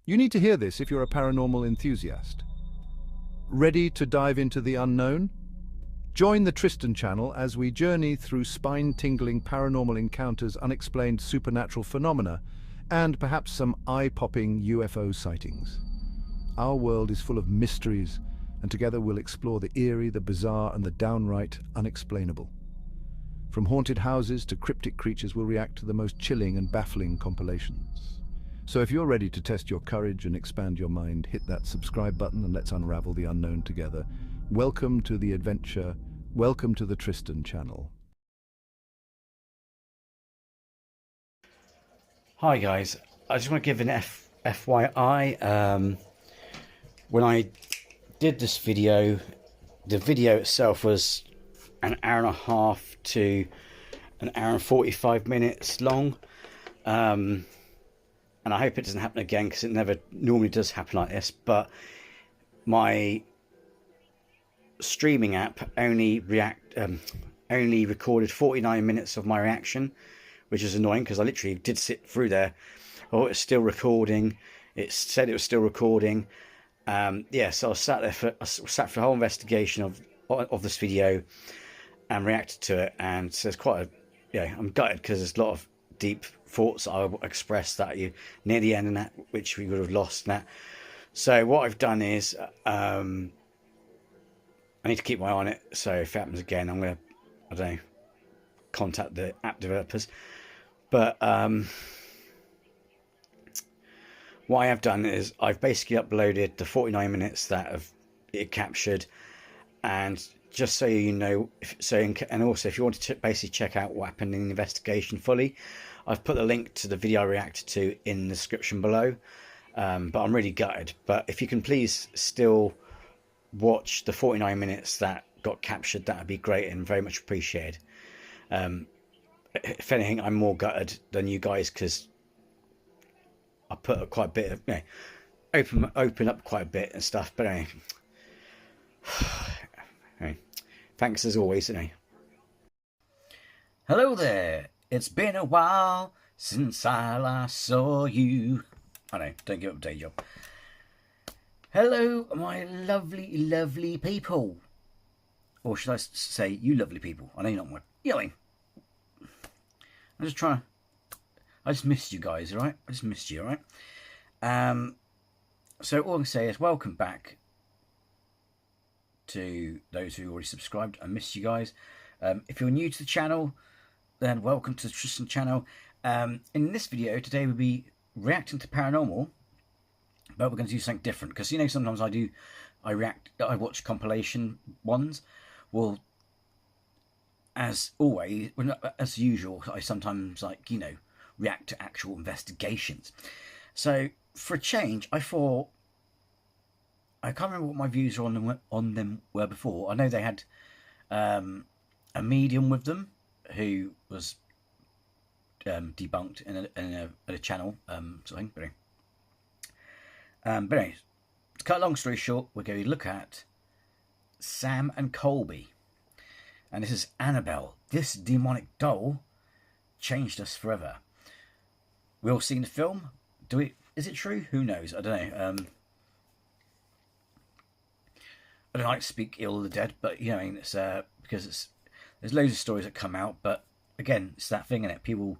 You need to hear this if you're a paranormal enthusiast. Ready to dive into the unknown? Join the Tristan channel as we journey through spine-tingling paranormal encounters, unexplained supernatural phenomena, and perhaps some eye-popping UFO sightings. Our world is full of mysteries, and together we'll explore the eerie, the bizarre, and the downright unexplainable. From haunted houses to cryptic creatures, we'll react to the most chilling and baffling compilations. So if you're ready to test your courage and expand your mind, hit that subscribe button and let's unravel the unknown together. Welcome to the adventure. Welcome to the Tristan channel. Hi guys, I just want to give an FYI. When I did this video, the video itself was an hour and a half to an hour and 45 minutes long. And I hope it doesn't happen again, because it never normally does happen like this. But my streaming app only recorded 49 minutes of my reaction, which is annoying because I literally did sit through there. Oh, it's still recording. It said it was still recording. Yeah, so I sat there for the whole investigation of this video and reacted to it. And so it's quite I'm gutted, because there's a lot of deep thoughts I expressed that you near the end, and that which we would have lost. And that. So what I've done is I need to keep my eye on it. So if it happens again, I'm gonna, I don't know, contact the app developers. But what I have done is I've basically uploaded the 49 minutes that it captured, and just so you know, and also if you want to basically check out what happened in the investigation fully, I've put the link to the video I reacted to in the description below. But I'm really gutted. But if you can please still watch the 49 minutes that got captured, that would be great and very much appreciated. If anything, I'm more gutted than you guys, because I put quite a bit of, open up quite a bit and stuff. But anyway, thanks as always. Hello there. It's been a while since I last saw you. I know, don't give up a day job. Hello, my lovely, lovely people. Or should I say, you lovely people? I know you're not my... You know what I mean? I'm just trying to... I just missed you guys, alright? I just missed you, alright? So all I can say is welcome back to those who already subscribed. I missed you guys. If you're new to the channel, then welcome to the Tristan channel. In this video today, we'll be reacting to paranormal, but we're going to do something different, because sometimes I watch compilation ones. Well, as always, as usual, I sometimes react to actual investigations. So for a change, I thought, I can't remember what my views on them were before. I know they had a medium with them who was debunked in a channel sort of thing. But anyway, to cut a long story short, we're going to look at Sam and Colby, and this is Annabelle. This demonic doll changed us forever. We all seen the film. Is it true? Who knows? I don't know. I don't like to speak ill of the dead, but it's because there's loads of stories that come out. But again, it's that thing, isn't it?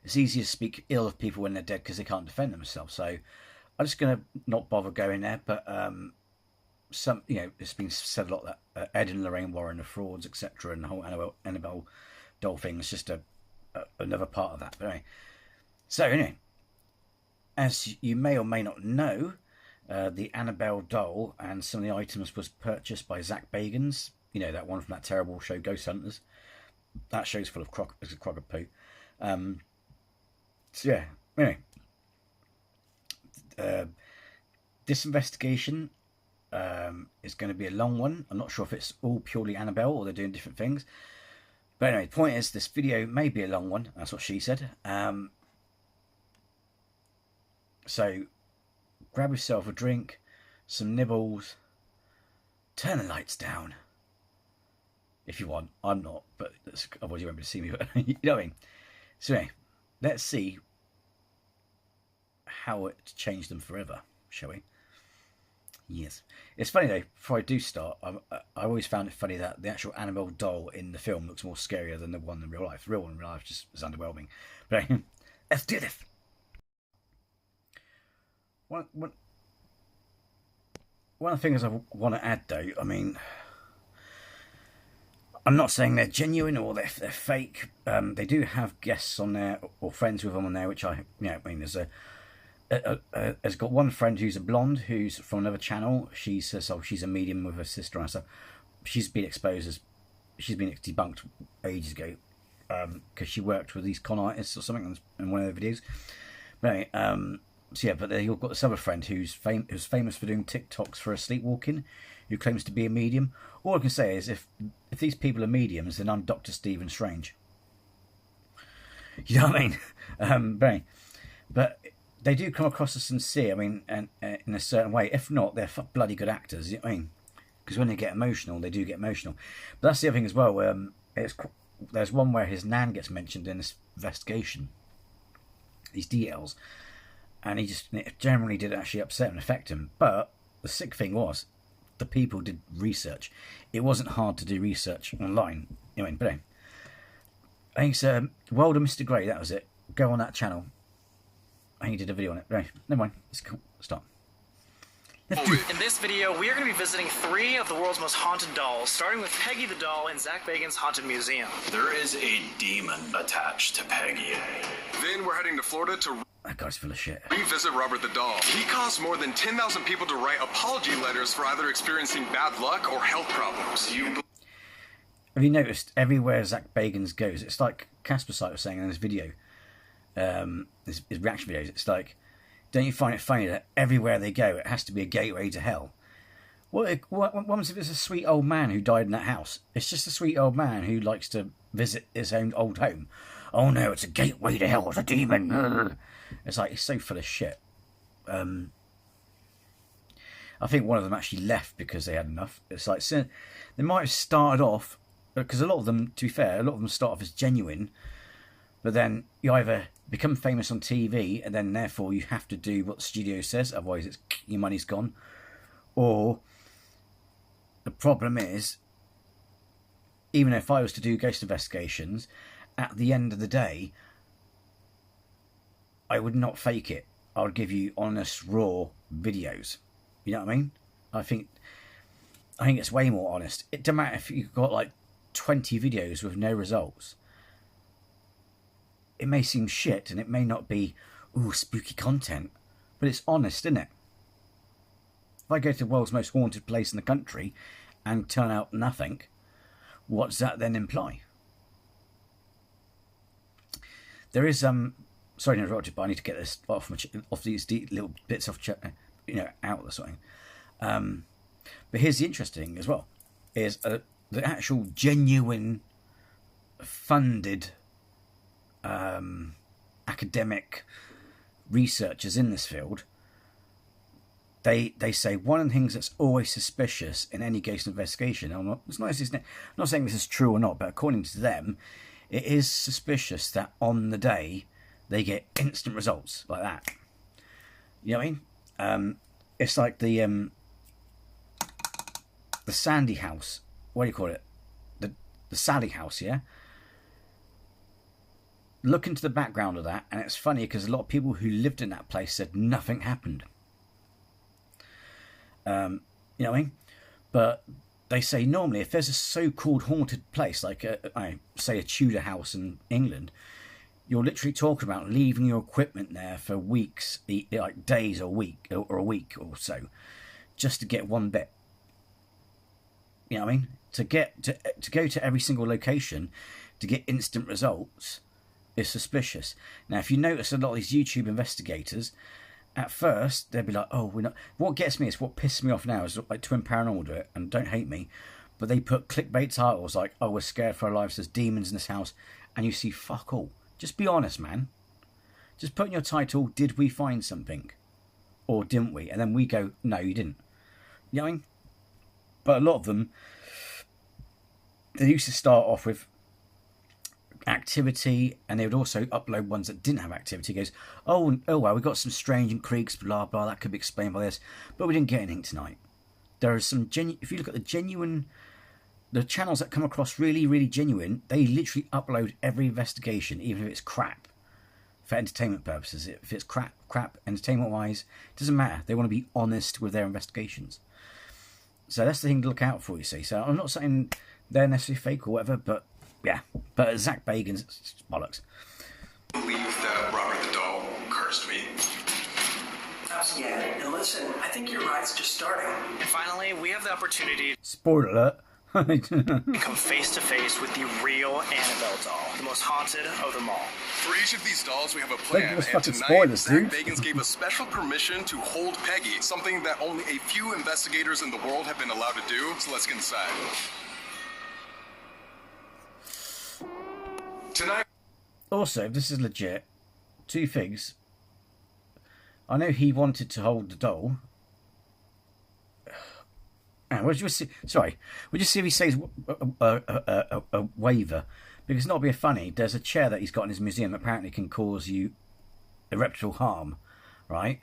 It's easier to speak ill of people when they're dead because they can't defend themselves. So I'm just going to not bother going there. But it's been said a lot that Ed and Lorraine Warren are frauds, etc., and the whole Annabelle doll thing is just another part of that. But anyway, as you may or may not know, the Annabelle doll and some of the items was purchased by Zach Bagans. That one from that terrible show Ghost Hunters. That show's full of crock of poo. So yeah, anyway, this investigation is going to be a long one. I'm not sure if it's all purely Annabelle or they're doing different things. But anyway, the point is, this video may be a long one. That's what she said. So grab yourself a drink, some nibbles, turn the lights down if you want. I'm not, but otherwise you won't be able to see me. But you know what I mean. So anyway, let's see how it changed them forever, shall we? Yes. It's funny though, before I do start, I always found it funny that the actual Annabelle doll in the film looks more scarier than the one in real life. The real one in real life just is underwhelming. But let's do this. One of the things I want to add though, I mean, I'm not saying they're genuine or they're fake. They do have guests on there or friends with them on there, which I mean, has got one friend who's a blonde who's from another channel. She says, oh, she's a medium with her sister and stuff. She's been exposed as, she's been debunked ages ago because she worked with these con artists or something in one of their videos. But anyway, so yeah, but you've got this other friend who's famous for doing TikToks for her sleepwalking, who claims to be a medium. All I can say is if these people are mediums, then I'm Dr. Stephen Strange. You know what I mean? But they do come across as sincere, I mean, and in a certain way. If not, they're bloody good actors, you know what I mean? Because when they get emotional, they do get emotional. But that's the other thing as well. There's one where his nan gets mentioned in this investigation, these details, and it generally did actually upset and affect him. But the sick thing was, the people did research. It wasn't hard to do research online, you know what I mean? But anyway, I think it's World of Mr. Grey, that was it. Go on that channel. I think he did a video on it. Right, never mind. Let's start. In this video, we are going to be visiting 3 of the world's most haunted dolls, starting with Peggy the doll in Zach Bagans' Haunted Museum. There is a demon attached to Peggy. Then we're heading to Florida to That guy's full of shit. revisit Robert the doll. He caused more than 10,000 people to write apology letters for either experiencing bad luck or health problems. Have you noticed everywhere Zach Bagans goes, it's like Casper Sight was saying in his video, his reaction videos, it's like, don't you find it funny that everywhere they go, it has to be a gateway to hell? What if it's a sweet old man who died in that house? It's just a sweet old man who likes to visit his own old home. Oh no, it's a gateway to hell, it's a demon. It's like, it's so full of shit. I think one of them actually left because they had enough. It's like, they might have started off, because a lot of them, to be fair, a lot of them start off as genuine, but then you either become famous on TV and then therefore you have to do what the studio says, otherwise your money's gone. Or the problem is, even if I was to do ghost investigations, at the end of the day, I would not fake it. I would give you honest, raw videos. You know what I mean? I think it's way more honest. It doesn't matter if you've got like 20 videos with no results. It may seem shit and it may not be, ooh, spooky content, but it's honest, isn't it? If I go to the world's most haunted place in the country and turn out nothing, what's that then imply? There is sorry to interrupt you, but I need to get this off these little bits off, out or something. But here's the interesting as well, is the actual genuine funded academic researchers in this field. They say one of the things that's always suspicious in any ghost investigation, I'm not saying this is true or not, but according to them, it is suspicious that on the day they get instant results like that. You know what I mean? It's like the Sandy house. What do you call it? The Sally house, yeah? Look into the background of that, and it's funny because a lot of people who lived in that place said nothing happened. You know what I mean? But they say normally if there's a so-called haunted place, like say a Tudor house in England, you're literally talking about leaving your equipment there for weeks, like days or a week or so, just to get one bit. You know what I mean? To go to every single location to get instant results is suspicious. Now, if you notice a lot of these YouTube investigators, at first they'll be like, "Oh, we're not." What gets me is what pisses me off now is like Twin Paranormal do it, and don't hate me, but they put clickbait titles like, "Oh, we're scared for our lives. There's demons in this house," and you see fuck all. Just be honest, man. Just put in your title, "Did we find something?" Or "Didn't we?" And then we go, "No, you didn't." You know what I mean? But a lot of them, they used to start off with activity, and they would also upload ones that didn't have activity. He goes, oh well, we got some strange and creaks, blah blah, that could be explained by this, but we didn't get anything tonight. There are some if you look at the channels that come across really genuine, they literally upload every investigation, even if it's crap, for entertainment purposes. If it's crap entertainment wise, it doesn't matter. They want to be honest with their investigations. So that's the thing to look out for, you see. So I'm not saying they're necessarily fake or whatever, but yeah. But Zach Bagans, it's bollocks. I believe that Robert the Doll cursed me. Yeah, and listen, I think your ride's just starting. And finally, we have the opportunity Spoiler alert. to come face to face with the real Annabelle doll, the most haunted of them all. For each of these dolls, we have a Don't plan, give us and fucking tonight, spoilers, Zach dude. Bagans gave us special permission to hold Peggy, something that only a few investigators in the world have been allowed to do, so let's get inside. Tonight... Also, if this is legit, two things. I know he wanted to hold the doll. We'll just see if he says a waiver. Because not being funny, there's a chair that he's got in his museum that apparently can cause you irreparable harm, right?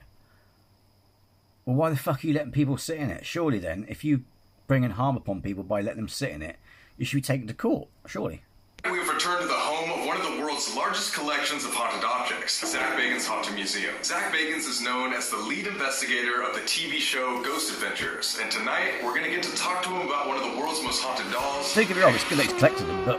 Well, why the fuck are you letting people sit in it? Surely then, if you bring in harm upon people by letting them sit in it, you should be taken to court, surely. We've returned to the home of one of the world's largest collections of haunted objects, Zach Bagans' Haunted Museum. Zach Bagans is known as the lead investigator of the TV show Ghost Adventures, and tonight we're going to get to talk to him about one of the world's most haunted dolls. Don't get me wrong, it's good that he's collected them, but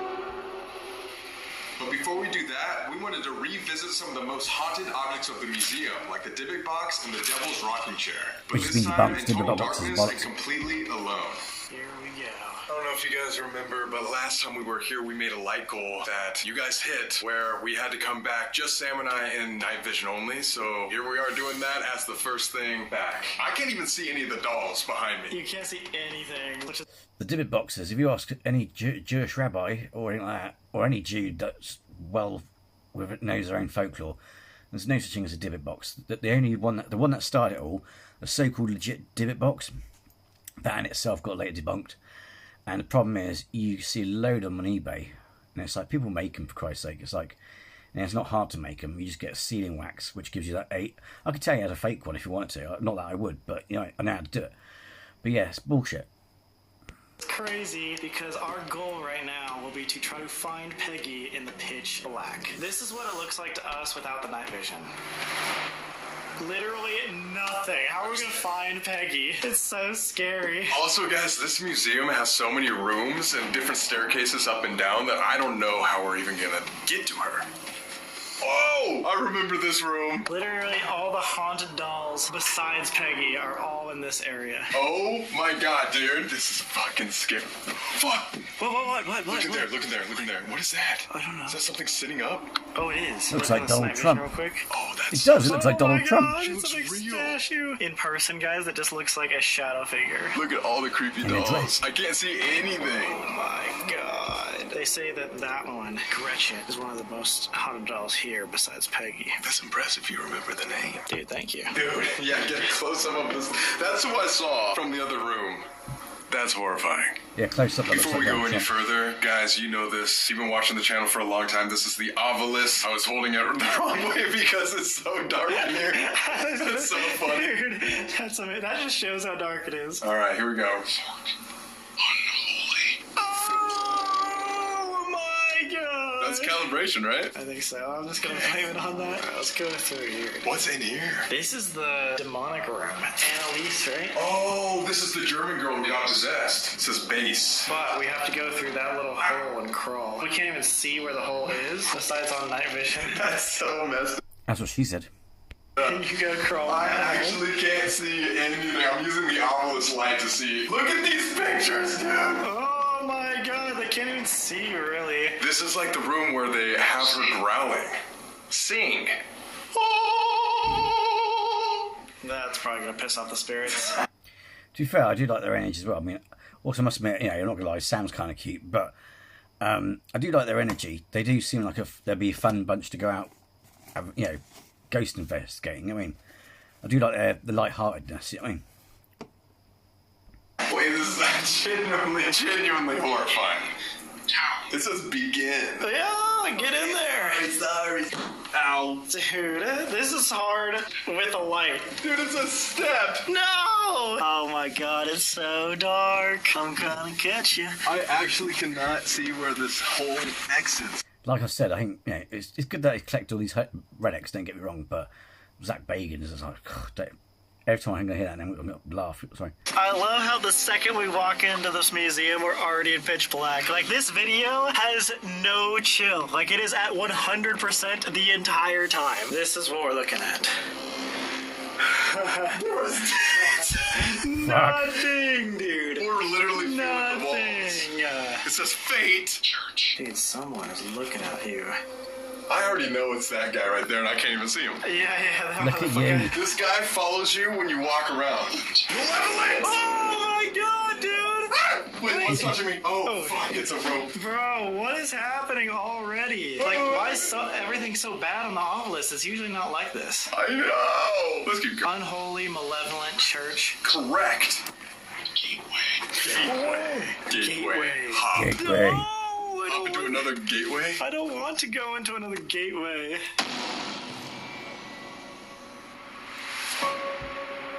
before we do that, we wanted to revisit some of the most haunted objects of the museum, like the Dybbuk box and the Devil's Rocking Chair. But Which this means time, bugs, in Dybbuk total boxes, darkness bugs. and completely alone. Here we go. I don't know if you guys remember, but last time we were here, we made a light goal that you guys hit where we had to come back, just Sam and I, in night vision only. So here we are doing that as the first thing back. I can't even see any of the dolls behind me. You can't see anything, which is... the Dybbuk boxes, if you ask any Jewish rabbi or anything like that, or any Jew that's well knows their own folklore, there's no such thing as a Dybbuk box. The one that started it all, the so-called legit Dybbuk box, that in itself got later debunked. And the problem is, you see a load of them on eBay, and it's like, people make them, for Christ's sake. It's like, and it's not hard to make them. You just get a sealing wax, which gives you that 8. I could tell you how to fake one if you wanted to. Not that I would, but you know, I know how to do it. But yeah, it's bullshit. It's crazy because our goal right now will be to try to find Peggy in the pitch black. This is what it looks like to us without the night vision. Literally nothing. How are we gonna find Peggy? It's so scary. Also, guys, this museum has so many rooms and different staircases up and down that I don't know how we're even gonna get to her. Oh, I remember this room. Literally all the haunted dolls besides Peggy are all in this area. Oh my god, dude. This is fucking scary. Fuck. What? Look in there, look in there, look in there. What is that? I don't know. Is that something sitting up? Oh, it is. Looks Look like at the Donald night vision Trump. real quick. Oh, that's It does. It looks like Oh Donald my Trump. God, She it's a looks big real. statue. In person, guys, it just looks like a shadow figure. Look at all the creepy And it's dolls. I can't see anything. Oh my god. They say that one, Gretchen, is one of the most haunted dolls here besides Peggy. That's impressive. You remember the name. Dude, thank you. Dude, yeah, get a close up of this. That's who I saw from the other room. That's horrifying. Yeah, close up. That looks Before we like go Donald any Trump. further, guys, you know this. You've been watching the channel for a long time. This is the Ovilus. I was holding it the wrong way because it's so dark in here. It's so funny. Dude, that's amazing. That just shows how dark it is. All right, here we go. Oh my god. That's calibration, right? I think so. I'm just gonna blame it on that. Let's go through here. What's in here? This is the demonic room. Annalise, right? Oh, this is the German girl we got possessed. It says base. But we have to go through that little hole and crawl. We can't even see where the hole is, besides on night vision. That's so messed up. That's what she said. And you go crawl. I actually can't see anything. I'm using the Ovilus light to see. Look at these pictures, dude. Oh my god, they can't even see really. This is like the room where they have her growling. Sing. That's probably gonna piss off the spirits. To be fair, I do like their energy as well. I mean, also must admit, you know, you're not gonna lie, Sam's kind of cute, but I do like their energy. They do seem like they'd be a fun bunch to go out, you know, ghost investigating. I mean, I do like the lightheartedness. You know what I mean? Wait, this is genuinely horrifying. It says begin. Yeah, on, get in there. Sorry. Ow. Dude, this is hard with a light. Dude, it's a step. No! Oh my god, it's so dark. I'm gonna get you. I actually cannot see where this hole exits. Like I said, I think it's good that he collected all these relics, don't get me wrong, but Zach Bagans is like, every time I'm going to hear that name, I'm going to laugh. Sorry. I love how the second we walk into this museum, we're already in pitch black. Like, this video has no chill. Like, it is at 100% the entire time. This is what we're looking at. Nothing, dude. We're literally feeling the walls. Nothing. It says fate. Dude, someone is looking at you. I already know it's that guy right there, and I can't even see him. Yeah, that Look at motherfucker. you. This guy follows you when you walk around. Malevolent! Oh my god, dude! Wait, what's touching me? Oh, fuck, it's a rope. Bro, what is happening already? Like, why is everything so bad on the obelisk? It's usually not like this. I know! Let's keep going. Unholy, malevolent church. Correct. Gateway. Hop. Gateway. Hop into another gateway? I don't want to go into another gateway.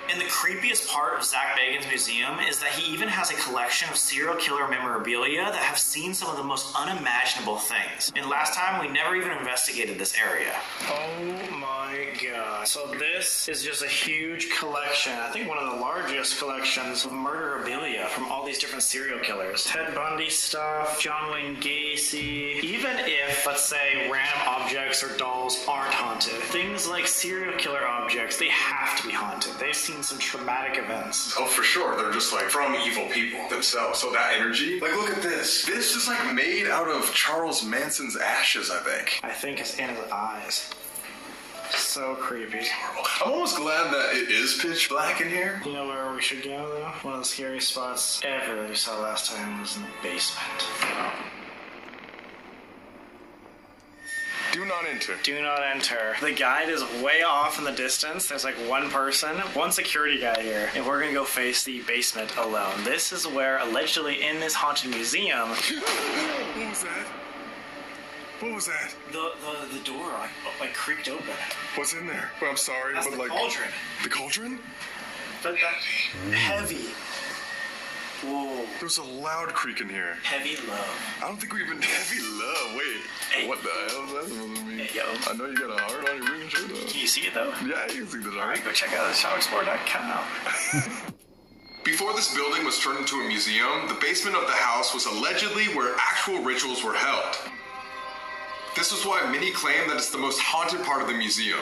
And the creepiest part of Zach Bagans' museum is that he even has a collection of serial killer memorabilia that have seen some of the most unimaginable things. And last time, we never even investigated this area. Oh my god. So this is just a huge collection, I think one of the largest collections of murderabilia from all these different serial killers. Ted Bundy stuff, John Wayne Gacy. Even if, let's say, random objects or dolls aren't haunted, things like serial killer objects, they have to be haunted. They've seen some traumatic events. Oh, for sure. They're just like from evil people themselves. So that energy, like, look at this. This is like made out of Charles Manson's ashes, I think. I think it's in his eyes. So creepy. I'm almost glad that it is pitch black in here. You know where we should go, though? One of the scariest spots ever that we saw last time was in the basement. Do not enter. Do not enter. The guide is way off in the distance. There's like one person, one security guy here, and we're gonna go face the basement alone. This is where, allegedly, in this haunted museum... What was that? What was that? The door, like creaked open. What's in there? Well, I'm sorry, That's but the like... cauldron. The cauldron? That heavy. Whoa. There's a loud creak in here. Heavy love. I don't think we even... Heavy love? Wait. Hey. What the hell is that supposed to mean? Hey, yo. I know you got a heart on your ring and shit, though. Can you see it, though? Yeah, you can see the Alright, go check out showexplore.com. Before this building was turned into a museum, the basement of the house was allegedly where actual rituals were held. This is why many claim that it's the most haunted part of the museum.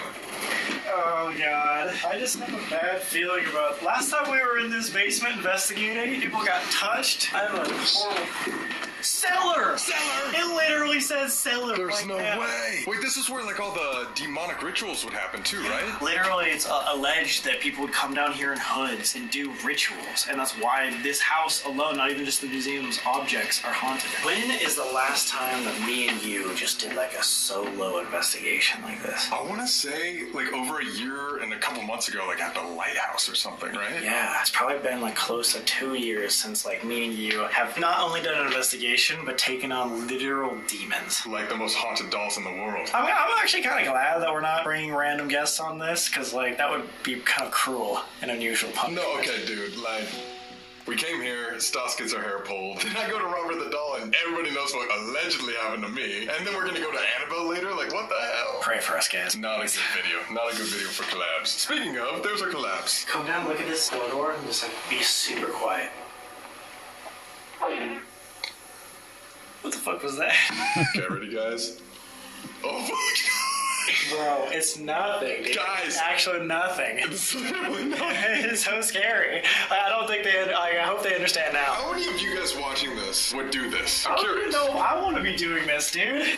Oh god. I just have a bad feeling about... Last time we were in this basement investigating, people got touched. I have a horrible... Cellar! Cellar! It literally says cellar. There's like no that. way. Wait, this is where like all the demonic rituals would happen too, right? Literally, it's alleged that people would come down here in hoods and do rituals, and that's why this house alone, not even just the museum's objects, are haunted. When is the last time that me and you just did like a solo investigation like this? I want to say like over a year and a couple months ago, like at the lighthouse or something, right? Yeah, it's probably been like close to 2 years since like me and you have not only done an investigation, but taken on literal demons. Like the most haunted dolls in the world. I mean, I'm actually kind of glad that we're not bringing random guests on this, because like that would be kind of cruel and unusual punishment. No, okay, dude, like... We came here, Stas gets her hair pulled. Then I go to Robert the doll, and everybody knows what allegedly happened to me. And then we're gonna go to Annabelle later? Like, what the hell? Pray for us, guys. Not a good video. Not a good video for collabs. Speaking of, there's our collabs. Come down, look at this door, and just like be super quiet. What the fuck was that? Okay, ready, guys? Oh, fuck. Bro, it's nothing, dude. Guys. It's actually nothing. It's literally nothing. It's so scary. I don't think I hope they understand now. How many of you guys watching this would do this? I'm I don't even curious. know I want to be doing this, dude.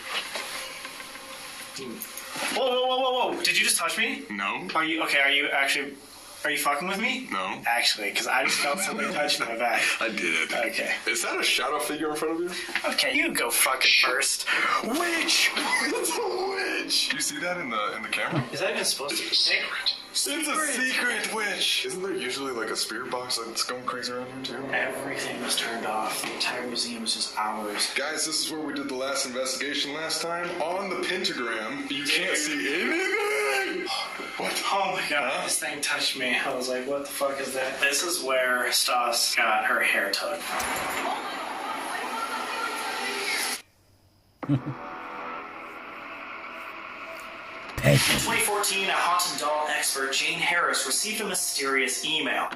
Whoa. Did you just touch me? No. Are you fucking with me? No. Actually, because I just felt something touching my back. I did. Okay. Is that a shadow figure in front of you? Okay, you go fucking first. Witch! It's a witch! witch. You see that in the camera? Is that even supposed to be secret? It's a secret witch. Isn't there usually like a spirit box that's going crazy around here too? Everything was turned off. The entire museum is just ours. Guys, this is where we did the last investigation last time. On the pentagram, you can't see anything. What? Oh my god, this thing touched me. I was like, what the fuck is that? This is where Stas got her hair tugged. 2014, a haunted doll expert, Jane Harris, received a mysterious email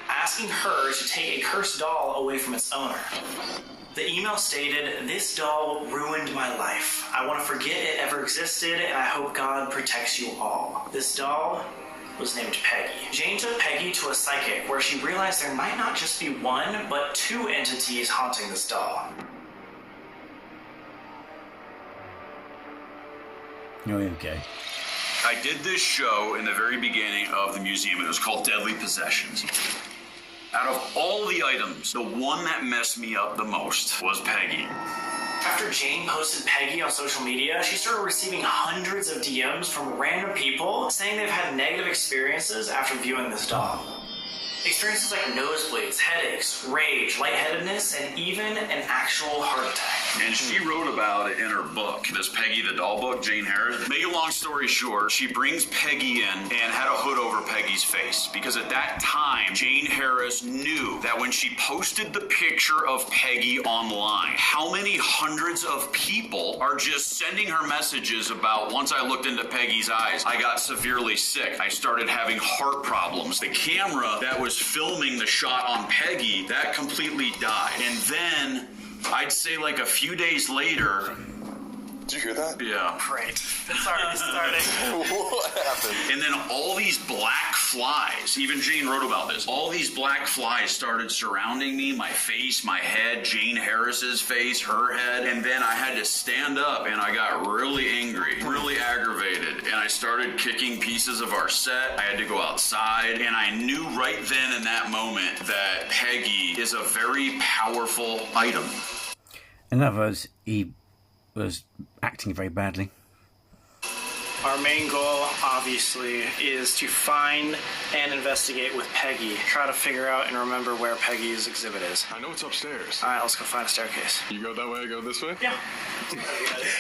asking her to take a cursed doll away from its owner. The email stated, "This doll ruined my life. I want to forget it ever existed, and I hope God protects you all." This doll was named Peggy. Jane took Peggy to a psychic where she realized there might not just be one, but two entities haunting this doll. Oh, okay. I did this show in the very beginning of the museum. It was called Deadly Possessions. Out of all the items, the one that messed me up the most was Peggy. After Jane posted Peggy on social media, she started receiving hundreds of DMs from random people saying they've had negative experiences after viewing this doll. Experiences like nosebleeds, headaches, rage, lightheadedness, and even an actual heart attack. And she wrote about it in her book, this Peggy the Doll book, Jane Harris. Make a long story short, she brings Peggy in and had a hood over Peggy's face. Because at that time, Jane Harris knew that when she posted the picture of Peggy online, how many hundreds of people are just sending her messages about, once I looked into Peggy's eyes, I got severely sick. I started having heart problems. The camera that was filming the shot on Peggy, that completely died. And then, I'd say like a few days later... Did you hear that? Yeah. Great. It's already starting. What happened? And then all these black flies, even Jane wrote about this, all these black flies started surrounding me, my face, my head, Jane Harris's face, her head, and then I had to stand up and I got really angry, really aggravated, and I started kicking pieces of our set. I had to go outside, and I knew right then in that moment that Peggy is a very powerful item. In other words, he was acting very badly. Our main goal, obviously, is to find and investigate with Peggy. Try to figure out and remember where Peggy's exhibit is. I know it's upstairs. Alright, let's go find a staircase. You go that way, I go this way? Yeah.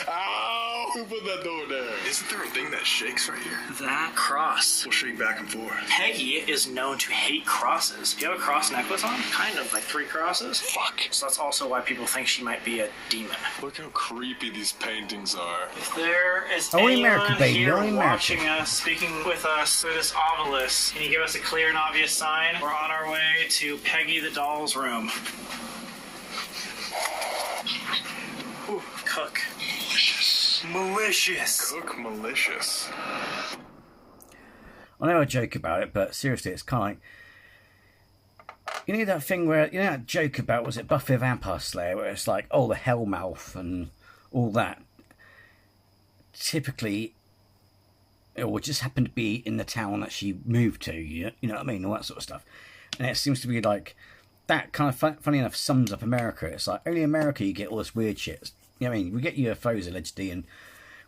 Ow! Who put that door there? Isn't there a thing that shakes right here? That cross. We'll shake back and forth. Peggy is known to hate crosses. Do you have a cross necklace on? Kind of, like 3 crosses. Fuck. So that's also why people think she might be a demon. Look how creepy these paintings are. If there is Only anyone America, baby, here only America. watching us, speaking with us through this obelisk, can you give us a clear and obvious sign? We're on our way to Peggy the doll's room. Ooh, cook. Malicious. Cook malicious. I know I joke about it, but seriously, it's kind of like... You know that thing where... You know that joke about, was it Buffy the Vampire Slayer, where it's like, oh, the Hellmouth and all that. Typically, it would just happen to be in the town that she moved to, you know what I mean? All that sort of stuff. And it seems to be like... That kind of, funny enough, sums up America. It's like, only in America you get all this weird shit. You know what I mean? We get UFOs, allegedly, and...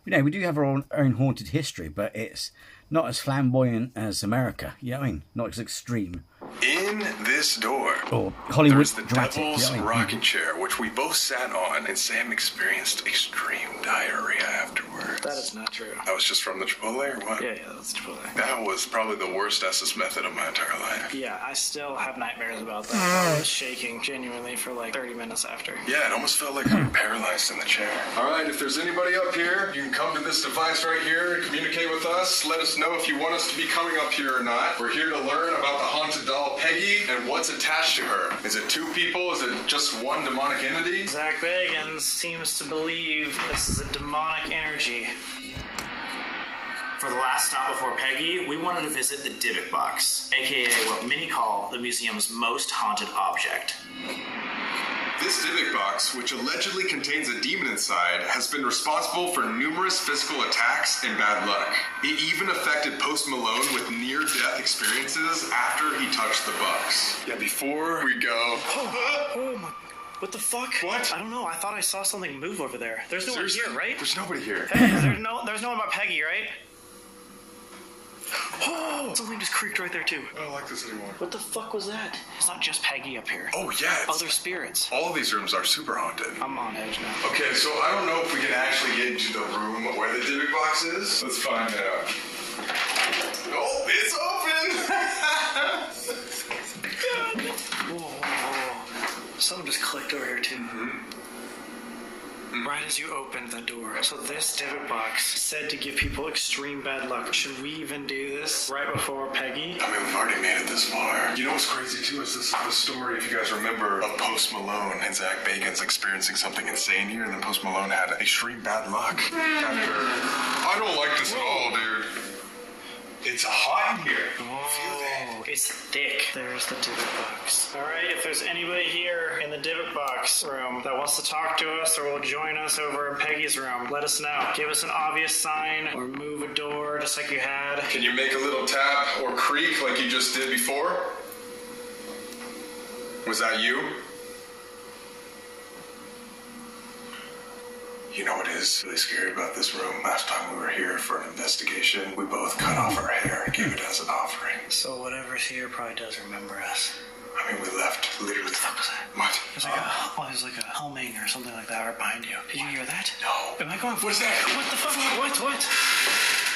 You know, we do have our own haunted history, but it's not as flamboyant as America. You know what I mean? Not as extreme. In this door, Or Hollywood there's the dramatic. devil's You know what I mean? rocking chair, which we both sat on, and Sam experienced extreme diarrhea afterwards. That is not true. That was just from the Chipotle, or what? Yeah, that's Chipotle. That was probably the worst SS method of my entire life. Yeah, I still have nightmares about that. I was shaking genuinely for like 30 minutes after. Yeah, it almost felt like we were paralyzed in the chair. All right, if there's anybody up here, you can come to this device right here and communicate with us. Let us know if you want us to be coming up here or not. We're here to learn about the haunted doll Peggy and what's attached to her. Is it 2 people? Is it just one demonic entity? Zach Bagans seems to believe this is a demonic energy. For the last stop before Peggy, we wanted to visit the Dybbuk box, aka what many call the museum's most haunted object. This Dybbuk box, which allegedly contains a demon inside, has been responsible for numerous physical attacks and bad luck. It even affected Post Malone with near-death experiences after he touched the box. Yeah, before we go... What the fuck? What? I don't know. I thought I saw something move over there. There's no one Seriously? here, right? There's nobody here. Hey, there's no one but Peggy, right? Oh! Something just creaked right there, too. I don't like this anymore. What the fuck was that? It's not just Peggy up here. Oh, yeah. Other spirits. All of these rooms are super haunted. I'm on edge now. Okay, so I don't know if we can actually get into the room where the Divic box is. Let's find out. Oh, it's open! Whoa. Something just clicked over here, too. Right as you opened the door. So this Divic box said to give people extreme bad luck. Should we even do this right before Peggy? I mean, we've already made it this far. You know what's crazy, too, is this the story, if you guys remember, of Post Malone and Zach Bagans experiencing something insane here, and then Post Malone had extreme bad luck. I don't like this at all, dude. It's hot in here. Oh, it's thick. There's the Divic box. All right, if there's anybody here in the Divic box room that wants to talk to us or will join us over in Peggy's room, let us know. Give us an obvious sign or move a door just like you had. Can you make a little tap or creak like you just did before? Was that you? You know what is really scary about this room? Last time we were here for an investigation, we both cut off our hair and gave it as an offering. So whatever's here probably does remember us. I mean, we left literally. What the fuck was that? What? There's like a humming or something like that right behind you. Did you hear that? No. Am I going? What's that? What the fuck? What? What?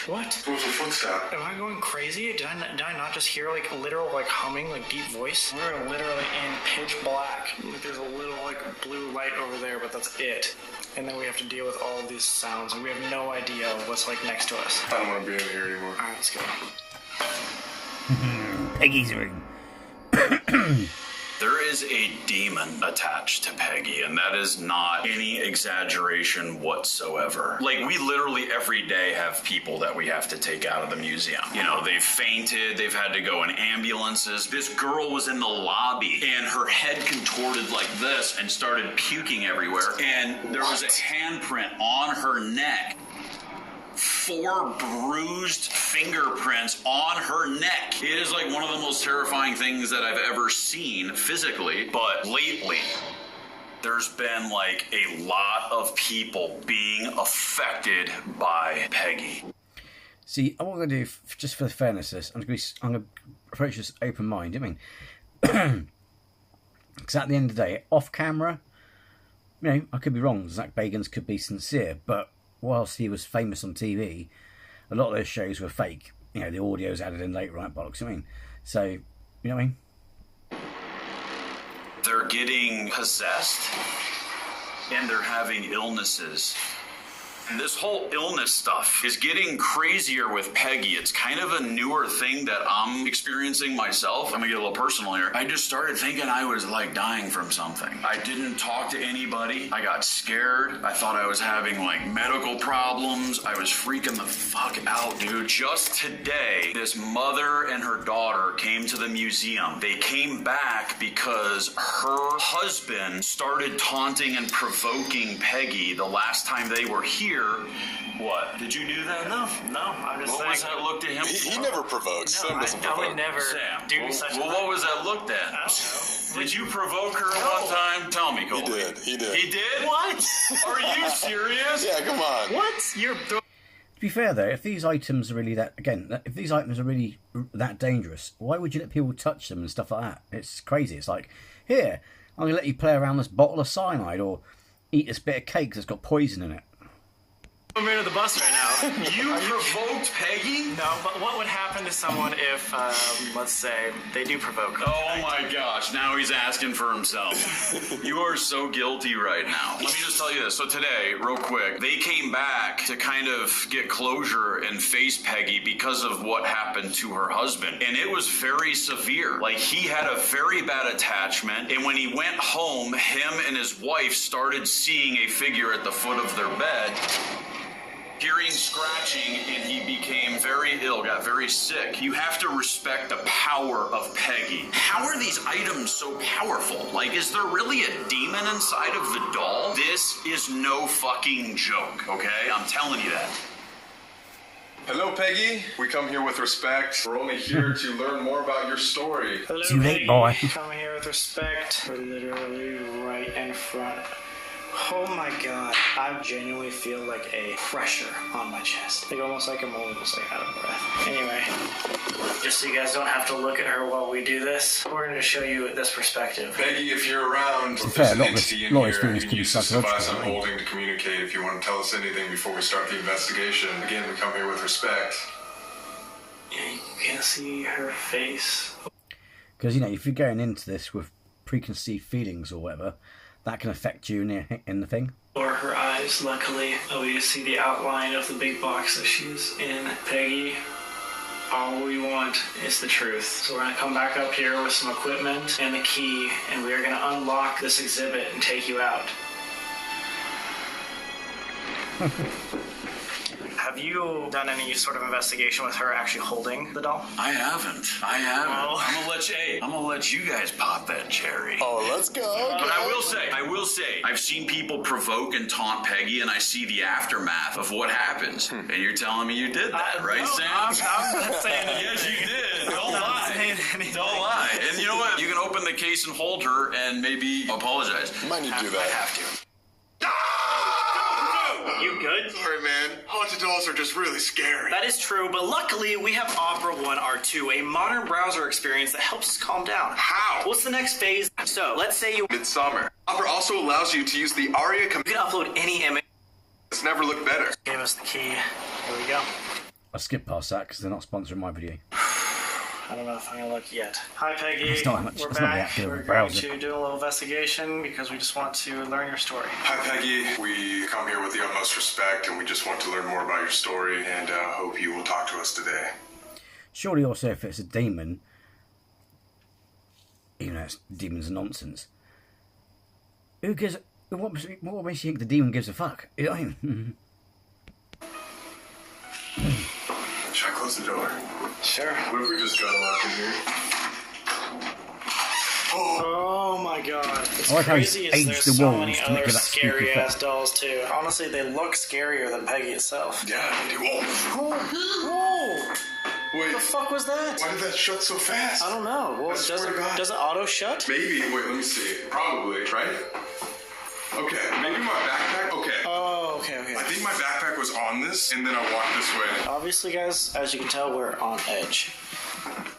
What was a footstep? Am I going crazy? Did I not just hear like literal like humming, like deep voice? We're literally in pitch black. Like, there's a little like blue light over there, but that's it. And then we have to deal with all of these sounds, and we have no idea what's like next to us. I don't want to be in here anymore. All right, let's go. Peggy's room. There is a demon attached to Peggy, and that is not any exaggeration whatsoever. Like, we literally every day have people that we have to take out of the museum. You know, they've fainted, they've had to go in ambulances. This girl was in the lobby, and her head contorted like this and started puking everywhere, and there was a handprint on her neck. 4 bruised fingerprints on her neck. It is like one of the most terrifying things that I've ever seen physically, but lately there's been like a lot of people being affected by Peggy. See, what I'm going to do, just for the fairness of this, I'm going to approach this open mind. I mean, because at the end of the day, off camera, you know, I could be wrong. Zach Bagans could be sincere, but whilst he was famous on TV, a lot of those shows were fake. You know, the audio's added in later, right, bollocks. I mean, so, you know what I mean? They're getting possessed, and they're having illnesses. And this whole illness stuff is getting crazier with Peggy. It's kind of a newer thing that I'm experiencing myself. I'm gonna get a little personal here. I just started thinking I was like dying from something. I didn't talk to anybody. I got scared. I thought I was having like medical problems. I was freaking the fuck out, dude. Just today, this mother and her daughter came to the museum. They came back because her husband started taunting and provoking Peggy the last time they were here. What? Did you do that? No, I'm just saying. What was that look to him? He never provokes. No, Sam doesn't I provoke. would never Sam, do such a well, thing. what was that look then? I don't know. Did you provoke her one time? Tell me, Colby. He did. He did? What? Are you serious? Yeah, come on. What? You're... To be fair, though, if these items are really if these items are really that dangerous, why would you let people touch them and stuff like that? It's crazy. It's like, here, I'm going to let you play around this bottle of cyanide or eat this bit of cake that's got poison in it. I'm into the bus right now. You provoked Peggy? No, but what would happen to someone if, let's say, they do provoke her? Oh my gosh, now he's asking for himself. You are so guilty right now. Let me just tell you this. So today, real quick, they came back to kind of get closure and face Peggy because of what happened to her husband. And it was very severe. Like, he had a very bad attachment. And when he went home, him and his wife started seeing a figure at the foot of their bed, hearing scratching, and he became very ill, got very sick. You have to respect the power of Peggy. How are these items so powerful? Like, is there really a demon inside of the doll? This is no fucking joke, okay? I'm telling you that. Hello, Peggy. We come here with respect. We're only here to learn more about your story. Hello, Too late, Peggy. boy. Come here with respect. We're literally right in front. Oh my god. I genuinely feel like a pressure on my chest. Like almost like I'm almost like out of breath. Anyway, just so you guys don't have to look at her while we do this, we're going to show you this perspective. Peggy, if you're around, To be if fair, there's a an lot of this- entity a in lot of here, these you could can be use this device psychological, I'm right? holding to communicate if you want to tell us anything before we start the investigation. Again, we come here with respect. Yeah, you can't see her face. Because, you know, if you're going into this with preconceived feelings or whatever, that can affect you in the thing. Or her eyes, luckily. We just see the outline of the big box that she's in. Peggy, all we want is the truth. So we're going to come back up here with some equipment and the key, and we are going to unlock this exhibit and take you out. Have you done any sort of investigation with her actually holding the doll? I haven't. Well- I'm gonna let you guys pop that cherry. Oh, let's go. But I will say, I've seen people provoke and taunt Peggy, and I see the aftermath of what happens. And you're telling me you did that, right, No, Sam? I'm not saying anything. Yes, you did. Don't I'm not lie. saying anything. Don't lie. And you know what? You can open the case and hold her and maybe apologize. Might need to do I that. have to. You good? Sorry, man. Haunted dolls are just really scary. That is true, but luckily we have Opera 1 R2, a modern browser experience that helps us calm down. How? What's the next phase? So, let's say you Midsummer. Opera also allows you to use the ARIA command. can upload any image. It's never looked better. Give us the key. Here we go. I skipped past that because they're not sponsoring my video. I don't know if I'm gonna look yet. Hi, Peggy. It's not much- We're it's not back. that good of a We're going browser. to do a little investigation because we just want to learn your story. Hi, Peggy. We come here with the utmost respect, and we just want to learn more about your story, and hope you will talk to us today. Surely also if it's a demon, even though demons are nonsense, who gives... What makes you think the demon gives a fuck? You know what I mean? Should I close the door? Sure. What if we just got locked in here? Oh my god. It's I like how he's crazy is aged there's the so walls many to make other it that spooky scary ass effect. dolls too. Honestly, they look scarier than Peggy itself. Yeah, they do. Oh, Wait, the fuck was that? why did that shut so fast? I don't know. Well, I swear to God. does it auto shut? Maybe. Wait, let me see. Probably, right? Okay, maybe my backpack. Okay. Oh, okay. I think my backpack was on this, and then I walked this way. Obviously, guys, as you can tell, we're on edge.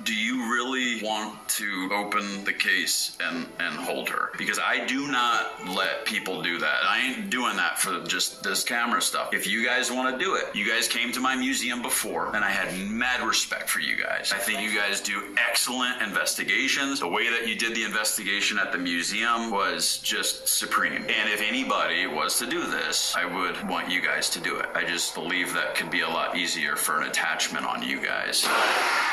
Do you really want to open the case and hold her? Because I do not let people do that. I ain't doing that for just this camera stuff. If you guys want to do it, you guys came to my museum before, and I had mad respect for you guys. I think you guys do excellent investigations. The way that you did the investigation at the museum was just supreme. And if anybody was to do this, I would want you guys to do it. I just believe that could be a lot easier for an attachment on you guys.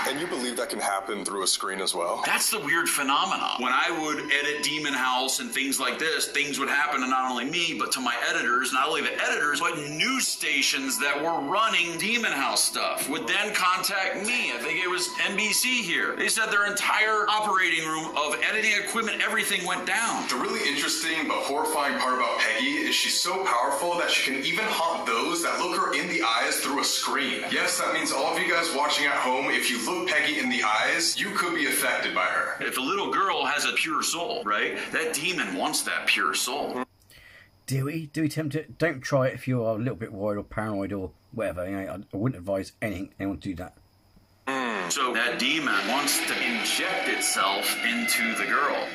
And you believe that can happen through a screen as well? That's the weird phenomenon. When I would edit Demon House and things like this, things would happen to not only me, but to my editors. Not only the editors, but news stations that were running Demon House stuff would then contact me. I think it was NBC here. They said their entire operating room of editing equipment, everything went down. The really interesting but horrifying part about Peggy is she's so powerful that she can even haunt those that look her in the eyes through a screen. Yes, that means all of you guys watching at home, if you look Peggy in the eyes, you could be affected by her. If a little girl has a pure soul, right? That demon wants that pure soul. Do we tempt it? Don't try it if you are a little bit worried or paranoid or whatever. You know, I wouldn't advise anyone to do that. So that demon wants to inject itself into the girl.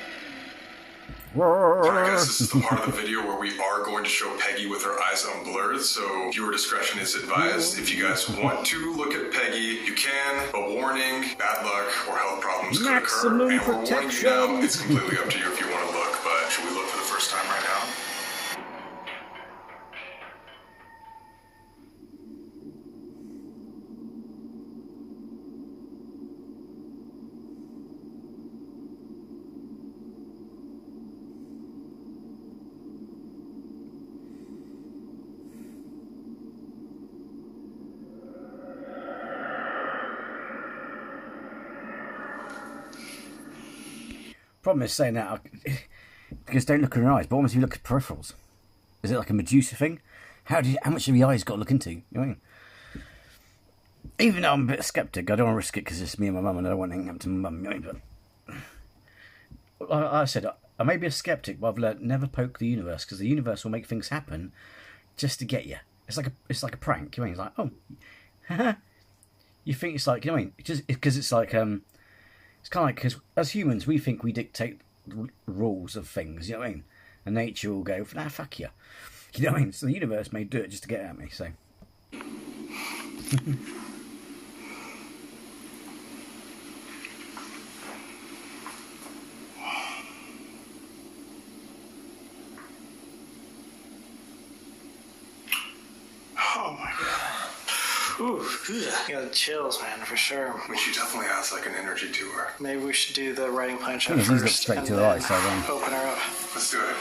Alright guys, this is the part of the video where we are going to show Peggy with her eyes unblurred, so viewer discretion is advised. If you guys want to look at Peggy, you can. A warning, bad luck, or health problems could Maximum occur. And we're warning you protection. now, it's completely up to you if you want to look, but should we look for the first time right now? Problem is saying that because don't look in her eyes, but almost if you look at peripherals. Is it like a Medusa thing? How much have your eyes got to look into? You know what I mean? Even though I'm a bit skeptic, I don't want to risk it because it's me and my mum, and I don't want anything to happen to my mum. But I said I may be a skeptic, but I've learned never poke the universe, because the universe will make things happen just to get you. It's like a prank. You know what I mean? It's like, oh, you think it's like, you know what I mean? Just because it's like it's kind of like, because as humans we think we dictate rules of things. You know what I mean? And nature will go, nah, fuck you. You know what I mean? So the universe may do it just to get at me. So. Oh my god. Ooh, you got the chills, man, for sure. I mean, she definitely has like an energy to her. Maybe we should do the writing plan check These look first. straight and to the then eye, so open her up. Let's do it.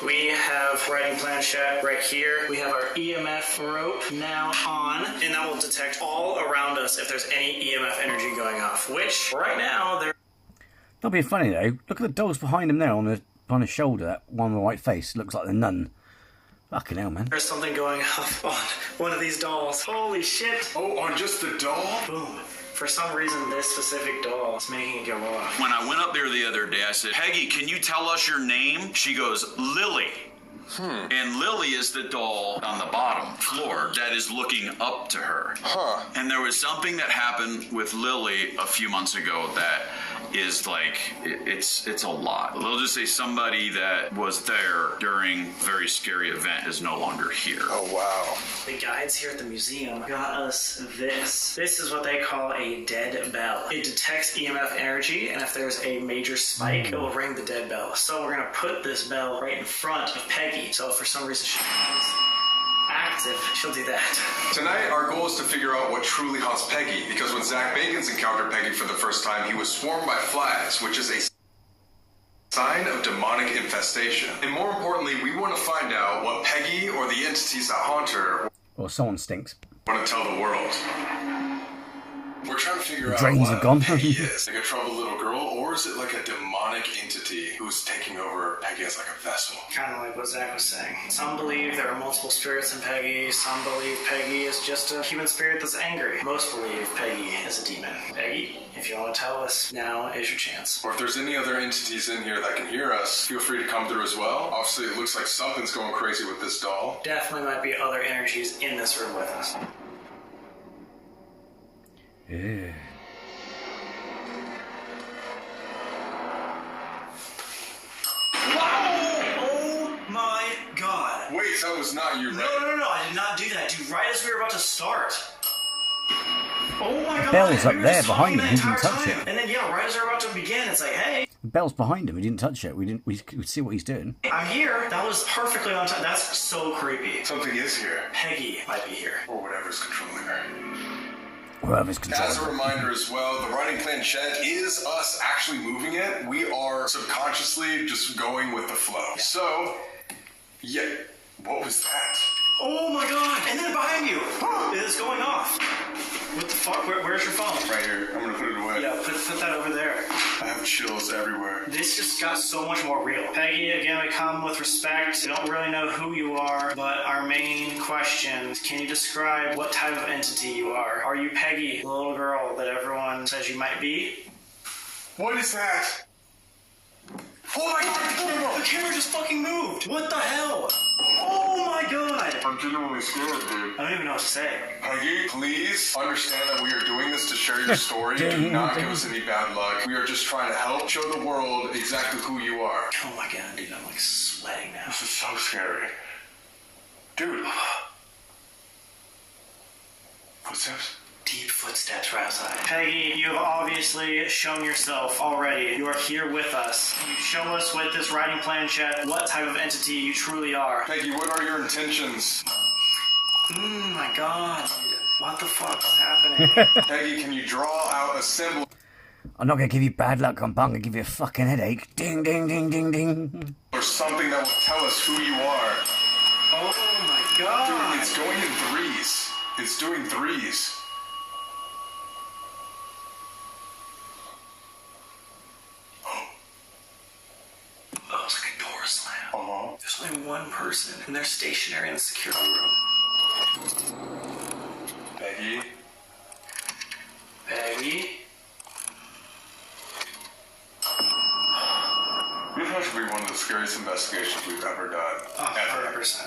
We have writing planchette right here. We have our EMF rope now on, and that will detect all around us if there's any EMF energy going off, which right now there. That'll be funny though. Look at the dolls behind him there on his shoulder. That one with the white face looks like the nun. Fucking hell, man. There's something going off on one of these dolls. Holy shit. Oh, on just the doll? Boom. For some reason, this specific doll is making it go off. When I went up there the other day, I said, Peggy, can you tell us your name? She goes, Lily. And Lily is the doll on the bottom floor that is looking up to her. And there was something that happened with Lily a few months ago that is like, it's a lot. They'll just say somebody that was there during a very scary event is no longer here. Oh, wow. The guides here at the museum got us this. This is what they call a dead bell. It detects EMF energy, and if there's a major spike, it will ring the dead bell. So we're going to put this bell right in front of Peggy. So if for some reason she's active, she'll do that. Tonight, our goal is to figure out what truly haunts Peggy, because when Zach Bagans encountered Peggy for the first time, he was swarmed by flies, which is a sign of demonic infestation. And more importantly, we want to find out what Peggy or the entities that haunt her Or someone stinks. want to tell the world. We're trying to figure out Drains what are gone. Peggy is. Like a troubled little girl, or is it like a demonic entity who's taking over Peggy as like a vessel? Kind of like what Zach was saying. Some believe there are multiple spirits in Peggy. Some believe Peggy is just a human spirit that's angry. Most believe Peggy is a demon. Peggy, if you want to tell us, now is your chance. Or if there's any other entities in here that can hear us, feel free to come through as well. Obviously, it looks like something's going crazy with this doll. Definitely might be other energies in this room with us. Yeah. Oh my god. Wait, that was not you, right? No, I did not do that, dude. Right as we were about to start. Oh my god. Bell's up we were there just behind talking him, the he didn't entire touch time. it. And then, yeah, right as we were about to begin, it's like, hey, The bell's behind him. He didn't touch it. We could see what he's doing. I'm here. That was perfectly on time. That's so creepy. Something is here. Peggy might be here. Or whatever's controlling her. Whoever's As a controlling. reminder as well, the writing planchette is us actually moving it. We are subconsciously just going with the flow. Yeah. So, yeah, what was that? Oh my god! And then behind you! It is going off. What the fuck? Where's your phone? Right here. I'm gonna put it away. Yeah, put that over there. I have chills everywhere. This just got so much more real. Peggy, again, we come with respect. We don't really know who you are, but our main question is, can you describe what type of entity you are? Are you Peggy, the little girl that everyone says you might be? What is that? Oh my god! The camera just fucking moved! What the hell? Oh my god! I'm genuinely scared, dude. I don't even know what to say. Peggy, please understand that we are doing this to share your story. Do not give us any bad luck. We are just trying to help show the world exactly who you are. Oh my god, dude, I'm like sweating now. This is so scary. Dude. Footsteps? Deep footsteps right outside. Peggy, you have obviously shown yourself already. You are here with us. You show us with this writing planchette what type of entity you truly are. Peggy, what are your intentions? My god. What the fuck is happening? Peggy, can you draw out a symbol I'm not going to give you bad luck, I'm going to give you a fucking headache. Ding, ding, ding, ding, ding. or something that will tell us who you are? Oh my god. Dude, it's going in threes. It's doing threes. Oh, it's like a door slam. Uh-huh. There's only one person, and they're stationary in the security room. Peggy, Peggy. This has to be one of the scariest investigations we've ever done. 100%.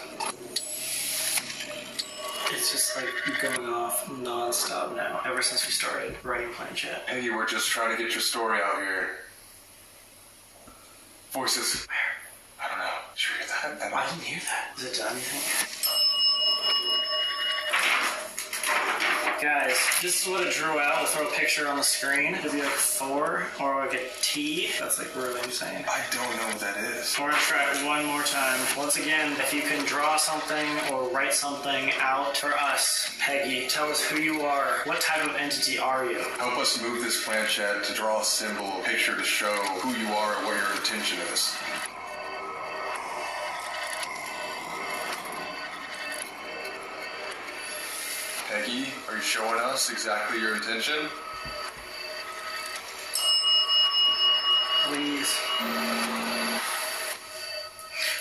It's just like going off non-stop now, ever since we started writing Planchette. Peggy, we're just trying to get your story out here. Voices. Where? I don't know. Did you hear that? I didn't hear that. Has it done anything? Guys, this is what it drew out. We'll throw a picture on the screen. It'll be like 4 or like a T. That's like really insane. I don't know what that is. We're gonna try it one more time. Once again, if you can draw something or write something out for us, Peggy, tell us who you are. What type of entity are you? Help us move this planchette to draw a symbol, a picture to show who you are and what your intention is. Peggy, are you showing us exactly your intention? Please.